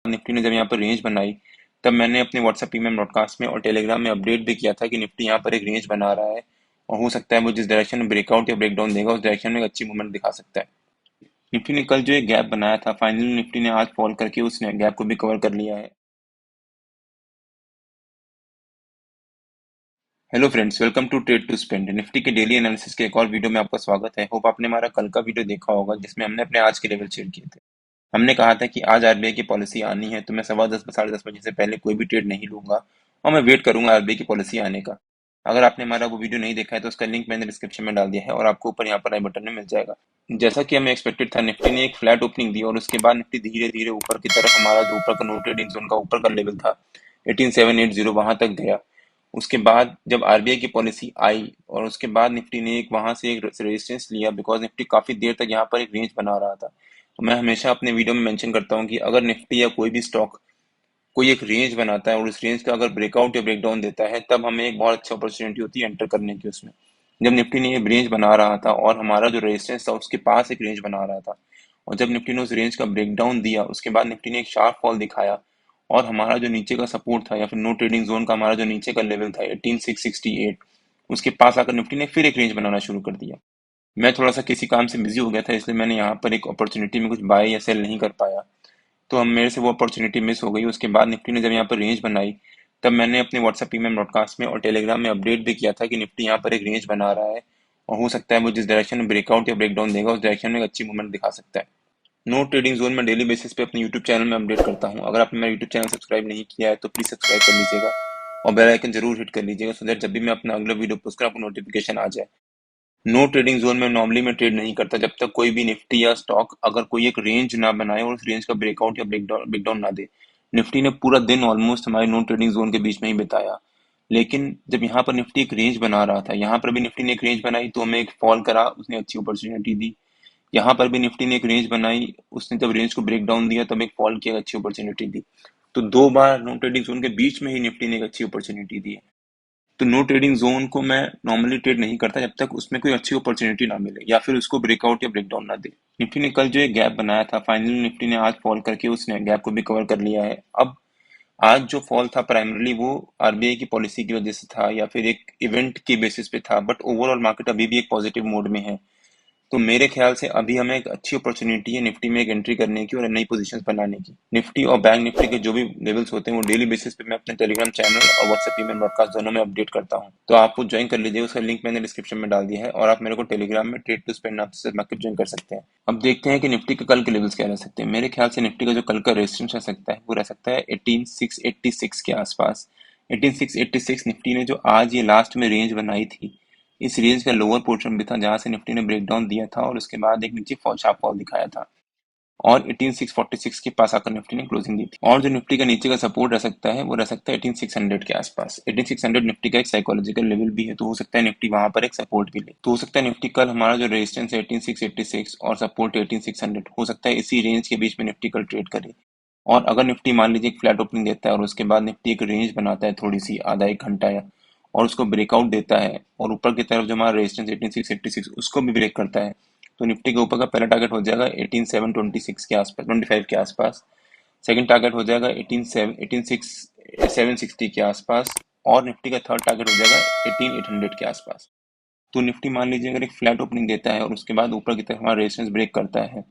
Nifty ने जब यहाँ पर रेंज बनाई, तब मैंने अपने व्हाट्सएप ईमेल ब्रॉडकास्ट में और टेलीग्राम में अपडेट भी किया था कि निफ्टी यहाँ पर एक रेंज बना रहा है और हो सकता है वो जिस डायरेक्शन में ब्रेकआउट या ब्रेकडाउन देगा उस डायरेक्शन में एक अच्छी मूवमेंट दिखा सकता है। निफ्टी ने कल जो एक गैप बनाया था, फाइनली निफ्टी ने आज फॉल करके उसने गैप को भी कवर कर लिया है। Hello friends, welcome to trade to spend. Nifty के डेली एनालिसिस के एक और वीडियो में आपका स्वागत है। होप आपने हमारा कल का वीडियो देखा होगा जिसमें हमने अपने आज के लेवल शेयर किए थे। हमने कहा था कि आज आरबीआई की पॉलिसी आनी है तो मैं 10:15 साढ़े 10 बजे से पहले कोई भी ट्रेड नहीं लूंगा और मैं वेट करूंगा आरबीआई की पॉलिसी आने का। अगर आपने हमारा वो वीडियो नहीं देखा है तो उसका लिंक मैंने डिस्क्रिप्शन में डाल दिया है और आपको ऊपर यहाँ पर आई बटन में मिल जाएगा। जैसा कि हमें एक्सपेक्टेड था, निफ्टी ने एक फ्लैट ओपनिंग दी और उसके बाद निफ्टी धीरे धीरे ऊपर की तरफ, हमारा जो ऊपर का नो ट्रेडिंग जोन का ऊपर का लेवल था 18780 वहां तक गया। उसके बाद जब आरबीआई की पॉलिसी आई और उसके बाद निफ्टी ने एक वहां से एक रेजिस्टेंस लिया, बिकॉज निफ्टी काफी देर तक यहाँ पर एक रेंज बना रहा था। तो मैं हमेशा अपने वीडियो में मेंशन करता हूँ कि अगर निफ्टी या कोई भी स्टॉक कोई एक रेंज बनाता है और उस रेंज का अगर ब्रेकआउट या ब्रेकडाउन देता है, तब हमें एक बहुत अच्छी अपॉर्चुनिटी होती है एंटर करने की उसमें। जब निफ्टी ने ये रेंज बना रहा था और हमारा जो रेजिस्टेंस था उसके पास एक रेंज बना रहा था, और जब निफ्टी ने उस रेंज का ब्रेकडाउन दिया उसके बाद निफ्टी ने एक शार्प फॉल दिखाया और हमारा जो नीचे का सपोर्ट था या फिर नो ट्रेडिंग जोन का हमारा जो नीचे का लेवल था 18668, उसके पास आकर निफ्टी ने फिर एक रेंज बनाना शुरू कर दिया। मैं थोड़ा सा किसी काम से बिजी हो गया था, इसलिए मैंने यहाँ पर एक अपॉर्चुनिटी में कुछ बाय या सेल नहीं कर पाया, तो हम मेरे से वो अपॉर्चुनिटी मिस हो गई। उसके बाद निफ्टी ने जब यहाँ पर रेंज बनाई, तब मैंने अपने व्हाट्सएप ईमेल ब्रॉडकास्ट में और टेलीग्राम में अपडेट भी किया था कि निफ्टी यहाँ पर एक रेंज बना रहा है और हो सकता है वो जिस डायरेक्शन में ब्रेकआउट या ब्रेकडाउन देगा उस डायरेक्शन में एक अच्छी मूवमेंट दिखा सकता है। नो ट्रेडिंग जोन में डेली बेसिस पे अपने यूट्यूब चैनल में अपडेट करता हूँ। अगर आपने मेरा यूट्यूब चैनल सब्सक्राइब नहीं किया है तो प्लीज सब्सक्राइब कर लीजिएगा और बेल आइकन जरूर हिट कर लीजिएगा, सो दैट जब भी मैं अपना अगला वीडियो पोस्ट करूँ आपको नोटिफिकेशन आ जाए। नो ट्रेडिंग जोन में नॉर्मली मैं ट्रेड नहीं करता जब तक कोई भी निफ्टी या स्टॉक अगर कोई एक रेंज ना बनाए और उस रेंज का ब्रेकआउट या ब्रेकडाउन ना दे। निफ्टी ने पूरा दिन ऑलमोस्ट हमारे नो ट्रेडिंग जोन के बीच में ही बिताया, लेकिन जब यहाँ पर निफ्टी एक रेंज बना रहा था, यहाँ पर भी निफ्टी ने एक रेंज बनाई तो हमें एक फॉल करा, उसने अच्छी अपॉर्चुनिटी दी। यहाँ पर भी निफ्टी ने एक रेंज बनाई, उसने जब रेंज को ब्रेक डाउन दिया तब एक फॉल की अच्छी अपॉर्चुनिटी दी। तो दो बार नो ट्रेडिंग जोन के बीच में ही निफ्टी ने एक अच्छी अपॉर्चुनिटी दी है। तो नो ट्रेडिंग जोन को मैं नॉर्मली ट्रेड नहीं करता जब तक उसमें कोई अच्छी अपॉर्चुनिटी ना मिले या फिर उसको ब्रेकआउट या ब्रेकडाउन ना दे। निफ्टी ने कल जो एक गैप बनाया था, फाइनली निफ्टी ने आज फॉल करके उसने गैप को भी कवर कर लिया है। अब आज जो फॉल था प्राइमरली वो आरबीआई की पॉलिसी की वजह से था या फिर एक इवेंट की बेसिस पे था, बट ओवरऑल मार्केट अभी भी एक पॉजिटिव मोड में है। तो मेरे ख्याल से अभी हमें एक अच्छी अपॉर्चुनिटी है निफ्टी में एक एंट्री करने की और नई पोजीशंस बनाने की। निफ्टी और बैंक निफ्टी के जो भी लेवल्स होते हैं वो डेली बेसिस पे मैं अपने टेलीग्राम चैनल और व्हाट्सएप ईमेल ब्रॉडकास्ट दोनों में अपडेट करता हूँ, तो आप वो ज्वाइन कर लीजिए। उसका लिंक मैंने डिस्क्रिप्शन में डाल दिया है और आप मेरे को टेलीग्राम में ट्रेड टू स्पेंड नाम से ज्वाइन कर सकते हैं। अब देखते हैं कि निफ्टी के कल के लेवल्स क्या रह सकते हैं। मेरे ख्याल से निफ्टी का जो कल का रेजिस्टेंस रह सकता है वो रह सकता है 18686 के आसपास। 18686 निफ्टी ने जो आज ये लास्ट में रेंज बनाई थी, इस रेंज का लोअर पोर्शन भी था जहां से निफ्टी ने ब्रेकडाउन दिया था और उसके बाद एक नीचे शार्प फॉल दिखाया था और 18646 के पास आकर निफ्टी ने क्लोजिंग दी थी। और जो निफ्टी का नीचे का सपोर्ट रह सकता है वो रह सकता है 18600 के आसपास। 18600 निफ्टी का एक साइकोलॉजिकल लेवल भी है, तो हो सकता है निफ्टी वहां पर एक सपोर्ट भी ले। तो हो सकता है निफ्टी कल हमारा जो रेजिस्टेंस है 18686 और सपोर्ट 18600, हो सकता है इसी रेंज के बीच में निफ्टी कल ट्रेड करे। और अगर निफ्टी मान लीजिए एक फ्लैट ओपनिंग देता है और उसके बाद निफ्टी एक रेंज बनाता है थोड़ी सी आधा एक घंटा या, और उसको ब्रेकआउट देता है और ऊपर की तरफ जो हमारा रेजिस्टेंस 18686 उसको भी ब्रेक करता है, तो निफ्टी के ऊपर का पहला टारगेट हो जाएगा 18726 के आसपास, 25 के आसपास। सेकंड टारगेट हो जाएगा 18760 के आसपास और निफ्टी का थर्ड टारगेट हो जाएगा 18800 के आसपास। तो निफ्टी मान लीजिए अगर एक फ्लैट ओपनिंग देता है और उसके बाद ऊपर की तरफ हमारा रेजिस्टेंस ब्रेक करता है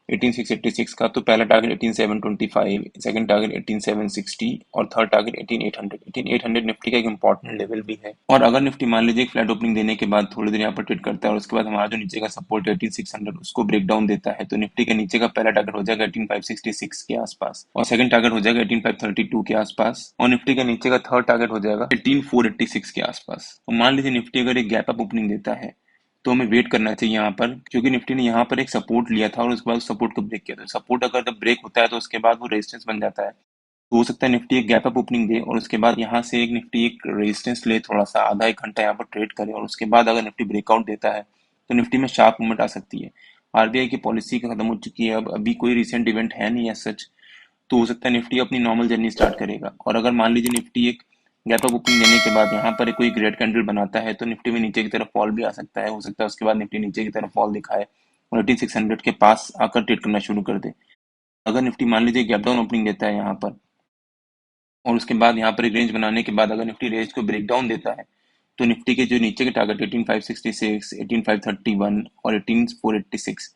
18686 का, तो पहला टारगेट 18725, सेकंड टारगेट 18760 और थर्ड टारगेट 18800। 18800 निफ्टी का एक इंपॉर्टेंट लेवल भी है। और अगर निफ्टी मान लीजिए एक फ्लैट ओपनिंग देने के बाद थोड़ी देर यहाँ पर ट्रेड करता है और उसके बाद हमारा जो नीचे का सपोर्ट है 18600 उसको ब्रेक डाउन देता है, तो निफ्टी के नीचे का पहला टारगेट हो जाएगा 18566 के आसपास और सेकंड टारगेट हो जाएगा 18532 के आसपास और निफ्टी के नीचे का थर्ड टारगेट हो जाएगा 18486 के आसपास। और मान लीजिए निफ्टी अगर एक गैप अप ओपनिंग देता है तो हमें वेट करना चाहिए यहाँ पर, क्योंकि निफ्टी ने यहाँ पर एक सपोर्ट लिया था और उसके बाद सपोर्ट को ब्रेक किया था। सपोर्ट अगर जब ब्रेक होता है तो उसके बाद वो रेजिस्टेंस बन जाता है, तो हो सकता है निफ्टी एक गैप अप ओपनिंग दे और उसके बाद यहाँ से एक निफ्टी एक रेजिस्टेंस ले, थोड़ा सा आधा एक घंटा यहाँ पर ट्रेड करे और उसके बाद अगर निफ्टी ब्रेकआउट देता है तो निफ्टी में शार्प मूवमेंट आ सकती है। आरबीआई की पॉलिसी खत्म हो चुकी है, अब अभी कोई रिसेंट इवेंट है नहीं है सच, तो हो सकता है निफ्टी अपनी नॉर्मल जर्नी स्टार्ट करेगा। और अगर मान लीजिए निफ्टी एक गैप अप ओपनिंग देने के बाद यहाँ पर कोई ग्रेड कैंडल बनाता है तो निफ्टी में नीचे की तरफ फॉल भी आ सकता है। हो सकता है उसके बाद निफ्टी नीचे की तरफ फॉल दिखाए और 8600 के पास आकर ट्रेड करना शुरू कर दे। अगर निफ्टी मान लीजिए गैप डाउन ओपनिंग देता है यहाँ पर, और उसके बाद यहाँ पर एक रेंज बनाने के बाद अगर निफ्टी रेंज को ब्रेक डाउन देता है, तो निफ्टी के जो नीचे के टारगेट 18566, 18531 और 18486,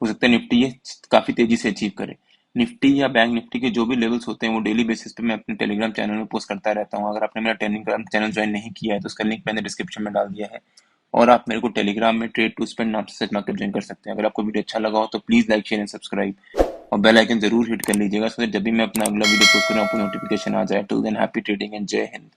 हो सकता है निफ्टी ये काफी तेजी से अचीव करे। निफ्टी या बैंक निफ्टी के जो भी लेवल्स होते हैं वो डेली बेसिस पे मैं अपने टेलीग्राम चैनल में पोस्ट करता रहता हूँ। अगर आपने मेरा टेलीग्राम चैनल ज्वाइन नहीं किया है तो उसका लिंक मैंने डिस्क्रिप्शन में डाल दिया है, और आप मेरे को टेलीग्राम में ट्रेड टू स्पेंड नाम से सर्च मार्केट ज्वाइन कर सकते हैं। अगर आपको वीडियो अच्छा लगा हो तो please like share and subscribe, और बेल आइकन जरूर हिट कर लीजिएगा, सो जब भी मैं अपना अगला वीडियो पोस्ट करूँ आपको नोटिफिकेशन आ जाए। Till than happy trading and जय हिंद।